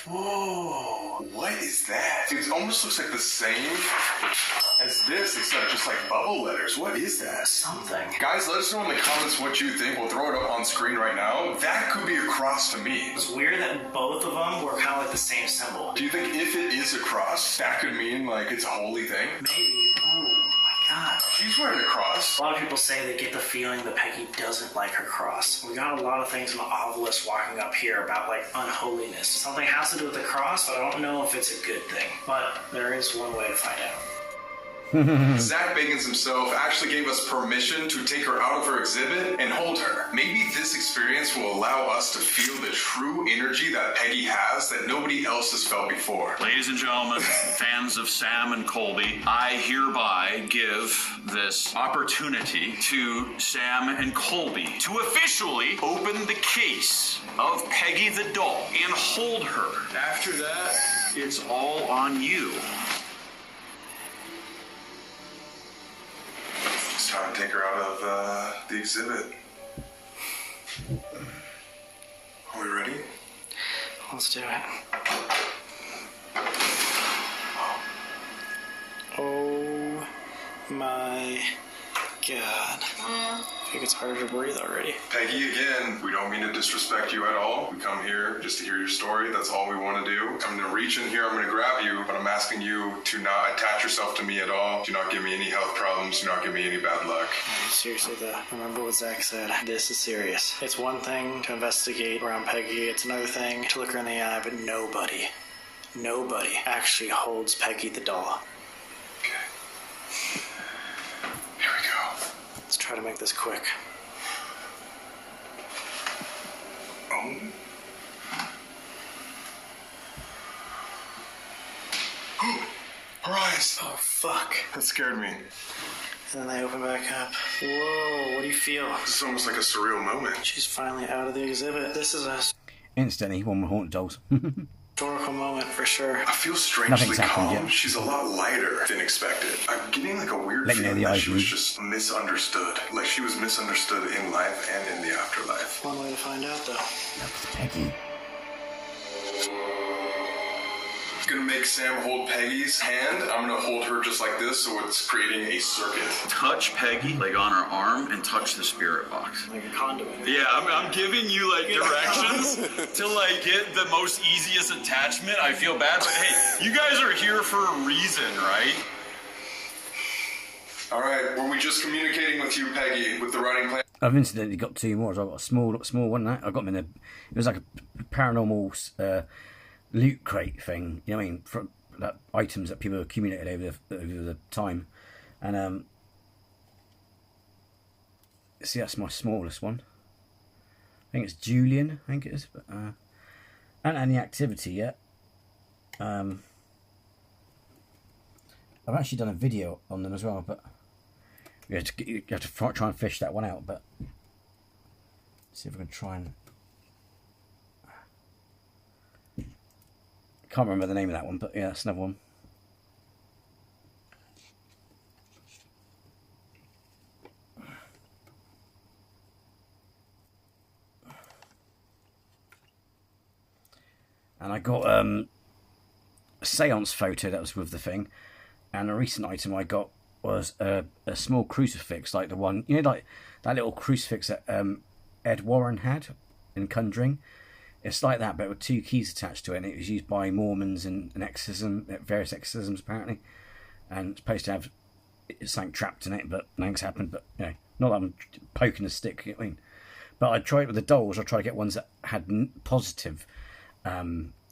Whoa, what is that? It almost looks like the same as this, except just like bubble letters. What is that? Something. Guys, let us know in the comments what you think. We'll throw it up on screen right now. That could be a cross to me. It's weird that both of them were kind of like the same symbol. Do you think if it is a cross, that could mean like it's a holy thing? Maybe. Oh my god. She's wearing a cross. A lot of people say they get the feeling that Peggy doesn't like her cross. We got a lot of things in the obelisk walking up here about like unholiness. Something has to do with the cross, but I don't know if it's a good thing. But there is one way to find out. Zach Bagans himself actually gave us permission to take her out of her exhibit and hold her. Maybe this experience will allow us to feel the true energy that Peggy has that nobody else has felt before. Ladies and gentlemen, fans of Sam and Colby, I hereby give this opportunity to Sam and Colby to officially open the case of Peggy the doll and hold her. After that, it's all on you. It's time to take her out of the exhibit. Are we ready? Let's do it. Oh my god. I think it's harder to breathe already. Peggy, again, we don't mean to disrespect you at all. We come here just to hear your story. That's all we want to do. I'm going to reach in here, I'm going to grab you, but I'm asking you to not attach yourself to me at all. Do not give me any health problems. Do not give me any bad luck. Seriously though, remember what Zach said. This is serious. It's one thing to investigate around Peggy. It's another thing to look her in the eye, but nobody actually holds Peggy the doll. Okay. Here we go. Let's try to make this quick. Oh. Her eyes. Oh, fuck. That scared me. And then they open back up. Whoa, what do you feel? This is almost like a surreal moment. She's finally out of the exhibit. This is a Instantly, one more haunted dolls. historical moment for sure. I feel strangely Nothing's happened calm. yet. She's a lot lighter than expected. I'm getting like a weird Let me know feeling the that eyes she was move. just misunderstood. Like she was misunderstood in life and in the afterlife. One way to find out though. That's Peggy. I'm gonna make Sam hold Peggy's hand. I'm gonna hold her just like this, so it's creating a circuit. Touch Peggy, like on her arm, and touch the spirit box. Like a conduit. Yeah, I'm giving you like directions to like get the most easiest attachment. I feel bad, but hey, you guys are here for a reason, right? All right, were we just communicating with you, Peggy, with the writing plan? I've incidentally got two more. So I've got a small one. I got them in a. It was like a paranormal loot crate thing. You know what I mean? For that items that people accumulated over the time, and see, that's my smallest one. I think it's Julian. I think it is. But, I haven't had any activity yet. I've actually done a video on them as well, but you have to try and fish that one out. But see if we can try and. Can't remember the name of that one, but yeah, that's another one. And I got a seance photo that was with the thing, and a recent item I got was a small crucifix, like the one, you know, like that little crucifix that Ed Warren had in Conjuring. It's like that, but with 2 keys attached to it, and it was used by Mormons and various exorcisms apparently, and it's supposed to have something trapped in it, but nothing's happened. But you know, not that I'm poking a stick, you know what I mean? But I tried with the dolls. I tried to get ones that had positive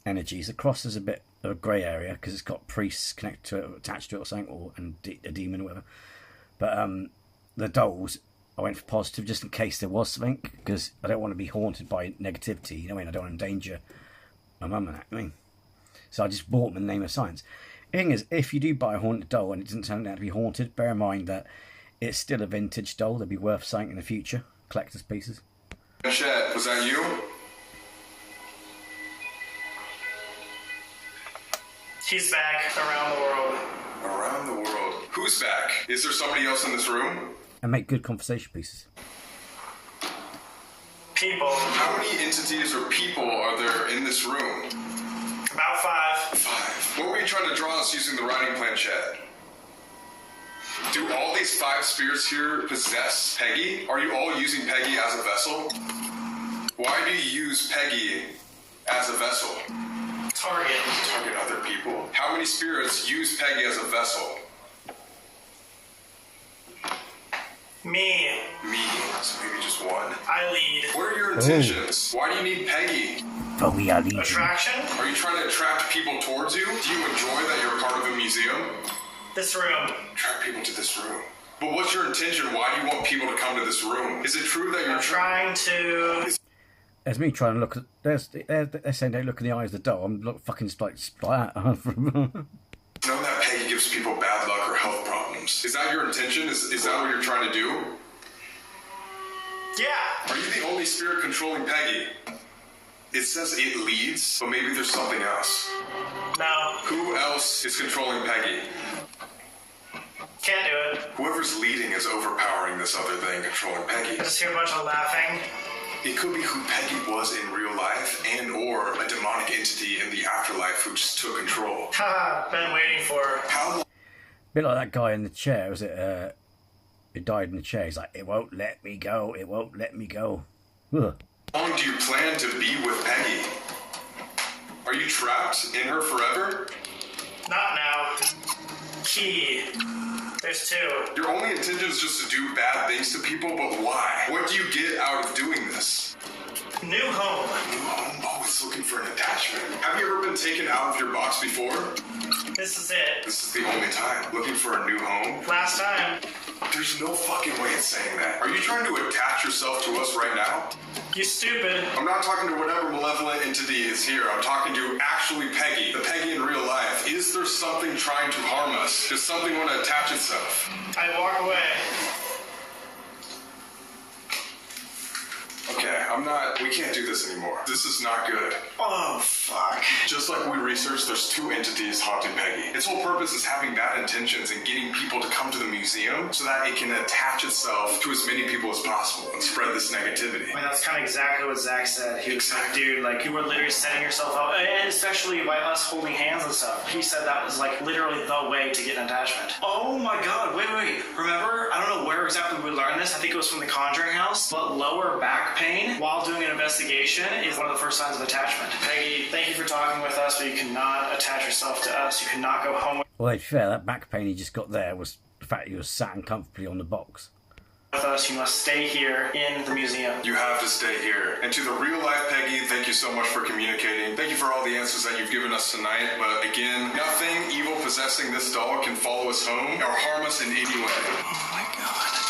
energies. The cross is a bit of a grey area because it's got priests connected to it, or attached to it, or something, and a demon or whatever. But the dolls, I went for positive just in case there was something, because I don't want to be haunted by negativity. You know what I mean? I don't want to endanger my mum and that. I mean, so I just bought them in the name of science. The thing is, if you do buy a haunted doll and it doesn't turn out to be haunted, bear in mind that it's still a vintage doll. They'll be worth something in the future, collector's pieces. Chet, was that you? He's back around the world. Around the world. Who's back? Is there somebody else in this room? And make good conversation pieces. People. How many entities or people are there in this room? About 5. 5. What were you trying to draw us using the writing planchette? Do all these 5 spirits here possess Peggy? Are you all using Peggy as a vessel? Why do you use Peggy as a vessel? Target other people. How many spirits use Peggy as a vessel? Me. So maybe just 1. I lead. What are your intentions? Why do you need Peggy? Oh, we are legion. Attraction? Are you trying to attract people towards you? Do you enjoy that you're part of a museum? This room. Attract people to this room. But what's your intention? Why do you want people to come to this room? Is it true that you're trying to... There's me trying to look at... They're saying don't look in the eyes of the doll. I'm fucking like that. Know that Peggy gives people bad luck or health problems. Is that your intention? Is that what you're trying to do? Yeah. Are you the only spirit controlling Peggy? It says it leads, but maybe there's something else. No. Who else is controlling Peggy? Can't do it. Whoever's leading is overpowering this other thing controlling Peggy. I just hear a bunch of laughing. It could be who Peggy was in real life and or a demonic entity in the afterlife who just took control. Haha, been waiting for. How long? Bit like that guy in the chair, was it? Who died in the chair? He's like, it won't let me go. It won't let me go. Ugh. How long do you plan to be with Peggy? Are you trapped in her forever? Not now. Key. There's 2. Your only intention is just to do bad things to people, but why? What do you get out of doing this? New home. New home? Oh, it's looking for an attachment. Have you ever been taken out of your box before? This is it. This is the only time. Looking for a new home? Last time. There's no fucking way it's saying that. Are you trying to attach yourself to us right now? You stupid. I'm not talking to whatever malevolent entity is here. I'm talking to actually Peggy. The Peggy in real life. Is there something trying to harm us? Does something want to attach itself? I walk away. Okay, we can't do this anymore. This is not good. Oh, fuck. Just like we researched, there's 2 entities haunting Peggy. Its whole purpose is having bad intentions and getting people to come to the museum so that it can attach itself to as many people as possible and spread this negativity. I mean, that's kind of exactly what Zach said. He was like, dude, like, you were literally setting yourself up, and especially by us holding hands and stuff. He said that was, like, literally the way to get an attachment. Oh my god, wait. Remember, I don't know where exactly we learned this. I think it was from the Conjuring house, but lower back pain while doing an investigation is one of the first signs of attachment. Peggy, thank you for talking with us, but you cannot attach yourself to us. You cannot go home Well, to be fair, that back pain he just got there was the fact he was sat uncomfortably on the box. with us. You must stay here in the museum. You have to stay here. And to the real life Peggy, thank you so much for communicating. Thank you for all the answers that you've given us tonight. But again, nothing evil possessing this doll can follow us home or harm us in any way. Oh my god.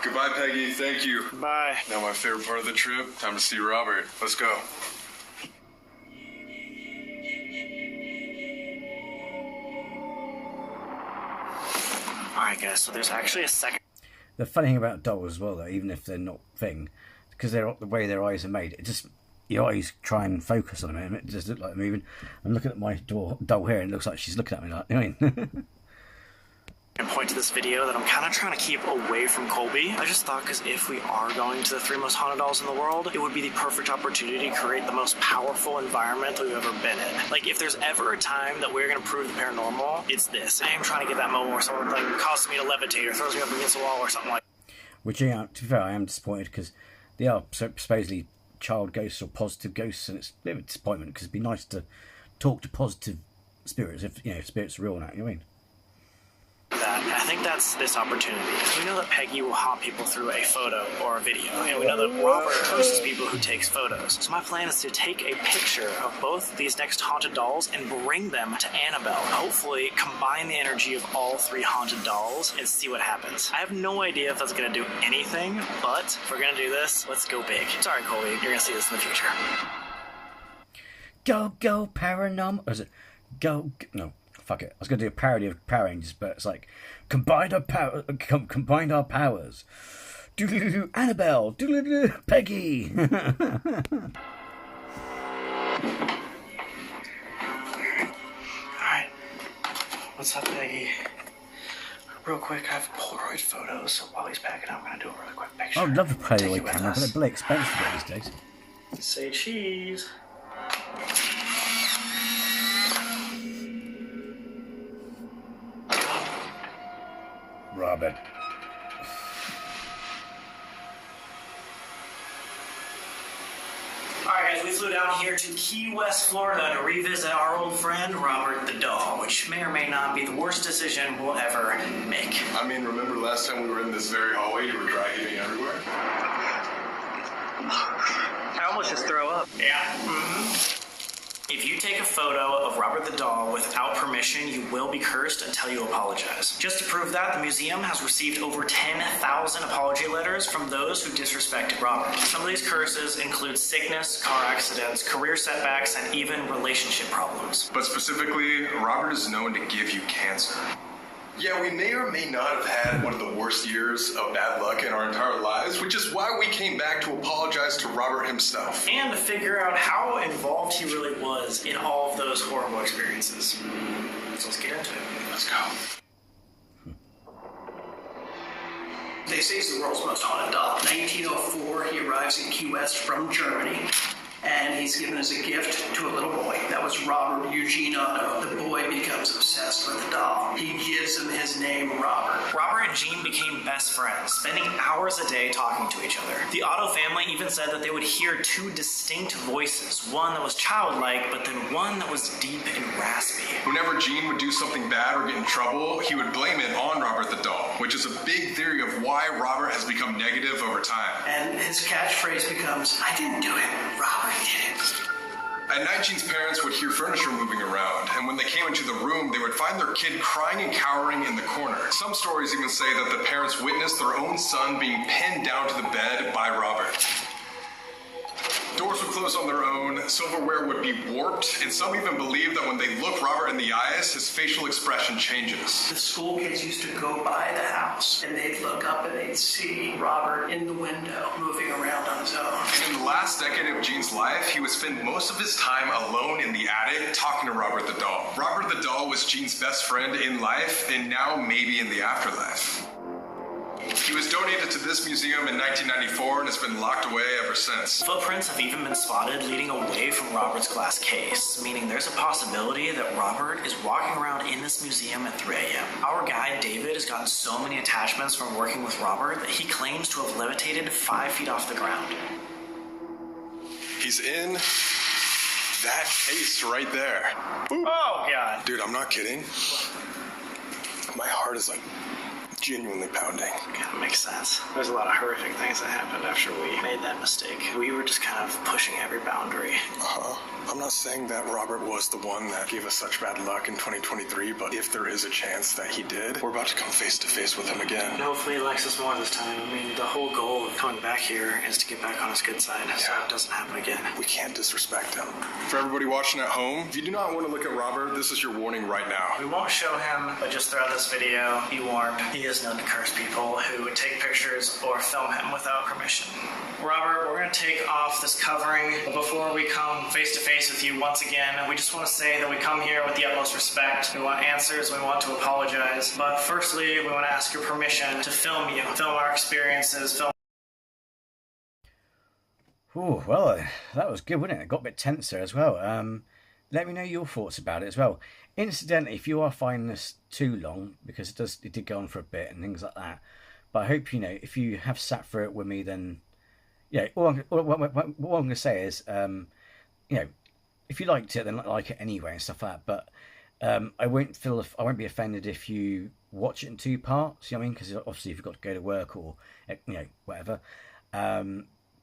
Goodbye, Peggy. Thank you. Bye. Now my favorite part of the trip, time to see Robert. Let's go. Alright guys, so there's actually a second. The funny thing about dolls as well, though, even if they're not thing, because they're the way their eyes are made, it just, your eyes try and focus on them, and it just looks like they're moving. I'm looking at my doll here, and it looks like she's looking at me like, you know what I mean? point to this video that I'm kind of trying to keep away from Colby. I just thought, because if we are going to the 3 most haunted dolls in the world, it would be the perfect opportunity to create the most powerful environment we've ever been in. Like, if there's ever a time that we're going to prove the paranormal, it's this. I am trying to get that moment where someone like causes me to levitate or throws me up against a wall or something like that. Which, yeah, to be fair, I am disappointed because they are supposedly child ghosts or positive ghosts, and it's a bit of a disappointment because it'd be nice to talk to positive spirits if, you know, spirits are real now, you know what I mean? I think that's this opportunity. We know that Peggy will haunt people through a photo or a video, and we know that Robert posts people who takes photos. So my plan is to take a picture of both these next haunted dolls and bring them to Annabelle. Hopefully combine the energy of all 3 haunted dolls and see what happens. I have no idea if that's going to do anything, but if we're going to do this, let's go big. Sorry, Colby, you're going to see this in the future. Go paranormal. Or is it no? Fuck it. I was going to do a parody of Power Rangers, but it's like combined our powers. Doodle-doo, Annabelle. Doodle-doo, Peggy. Alright. What's up, Peggy? Real quick, I have Polaroid photos, so while he's packing up, I'm going to do a really quick picture. I would love a Polaroid camera, but they're bloody expensive these days. Say cheese. Robert. Alright guys, we flew down here to Key West, Florida to revisit our old friend, Robert the doll, which may or may not be the worst decision we'll ever make. I mean, remember last time we were in this very hallway, you were dry heaving everywhere? I almost just throw up. Yeah. Mm-hmm. If you take a photo of Robert the doll without permission, you will be cursed until you apologize. Just to prove that, the museum has received over 10,000 apology letters from those who disrespected Robert. Some of these curses include sickness, car accidents, career setbacks, and even relationship problems. But specifically, Robert is known to give you cancer. Yeah, we may or may not have had one of the worst years of bad luck in our entire lives, which is why we came back to apologize to Robert himself. And to figure out how involved he really was in all of those horrible experiences. So let's get into it. Let's go. They say he's the world's most haunted doll. 1904, he arrives in Key West from Germany, and he's given as a gift to a little boy. That was Robert Eugene Otto. The boy becomes obsessed with the doll. He gives him his name, Robert. Robert and Jean became best friends, spending hours a day talking to each other. The Otto family even said that they would hear 2 distinct voices, one that was childlike, but then one that was deep and raspy. Whenever Gene would do something bad or get in trouble, he would blame it on Robert the doll, which is a big theory of why Robert has become negative over time. And his catchphrase becomes, I didn't do it, Robert did it. At night, Gene's parents would hear furniture moving around, and when they came into the room, they would find their kid crying and cowering in the corner. Some stories even say that the parents witnessed their own son being pinned down to the bed by Robert. Doors would close on their own, silverware would be warped, and some even believe that when they look Robert in the eyes, his facial expression changes. The school kids used to go by the house, and they'd look up and they'd see Robert in the window, moving around on his own. And in the last decade of Gene's life, he would spend most of his time alone in the attic talking to Robert the doll. Robert the doll was Gene's best friend in life, and now maybe in the afterlife. He was donated to this museum in 1994 and has been locked away ever since. Footprints have even been spotted leading away from Robert's glass case, meaning there's a possibility that Robert is walking around in this museum at 3 a.m. Our guide, David, has gotten so many attachments from working with Robert that he claims to have levitated 5 feet off the ground. He's in that case right there. Boop. Oh, God. Dude, I'm not kidding. My heart is like genuinely pounding. Yeah, that makes sense. There's a lot of horrific things that happened after we made that mistake. We were just kind of pushing every boundary. I'm not saying that Robert was the one that gave us such bad luck in 2023, but if there is a chance that he did, we're about to come face to face with him again. And hopefully he likes us more this time. I mean, the whole goal of coming back here is to get back on his good side, so it doesn't happen again. We can't disrespect him. For everybody watching at home, if you do not want to look at Robert, this is your warning right now. We won't show him, but just throughout this video, be warned. He is is known to curse people who take pictures or film him without permission. Robert, we're going to take off this covering, but before we come face to face with you once again, we just want to say that we come here with the utmost respect. We want answers, we want to apologize, but firstly, we want to ask your permission to film you, film our experiences, film. Oh, well, that was good, wasn't it? It got a bit tense there as well. Let me know your thoughts about it as well. Incidentally, if you are finding this too long, because it did go on for a bit and things like that, but I hope, you know, if you have sat through it with me, then, yeah, what I'm going to say is, you know, if you liked it, then like it anyway and stuff like that, but I won't be offended if you watch it in 2 parts, you know what I mean? Because obviously if you've got to go to work or, you know, whatever,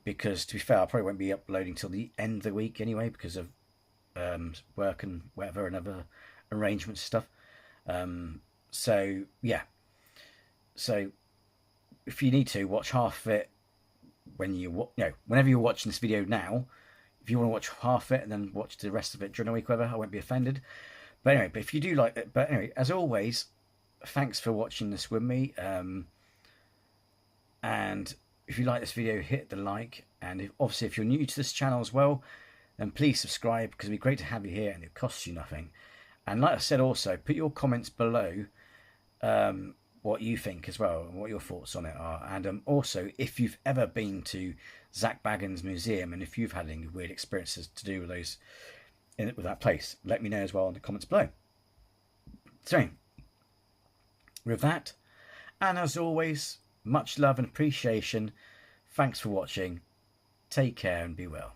because to be fair, I probably won't be uploading till the end of the week anyway, because of work and whatever and other arrangements and stuff. So yeah, so if you need to watch half of it whenever you're watching this video now, if you want to watch half of it and then watch the rest of it during the week, whatever, I won't be offended. But anyway, if you do like it, but anyway, as always, thanks for watching this with me. And if you like this video, hit the like, and obviously if you're new to this channel as well, then please subscribe, because it'd be great to have you here and it costs you nothing. And like I said, also put your comments below what you think as well and what your thoughts on it are. And also, if you've ever been to Zak Bagans Museum and if you've had any weird experiences to do with those with that place, let me know as well in the comments below. So with that, and as always, much love and appreciation. Thanks for watching. Take care and be well.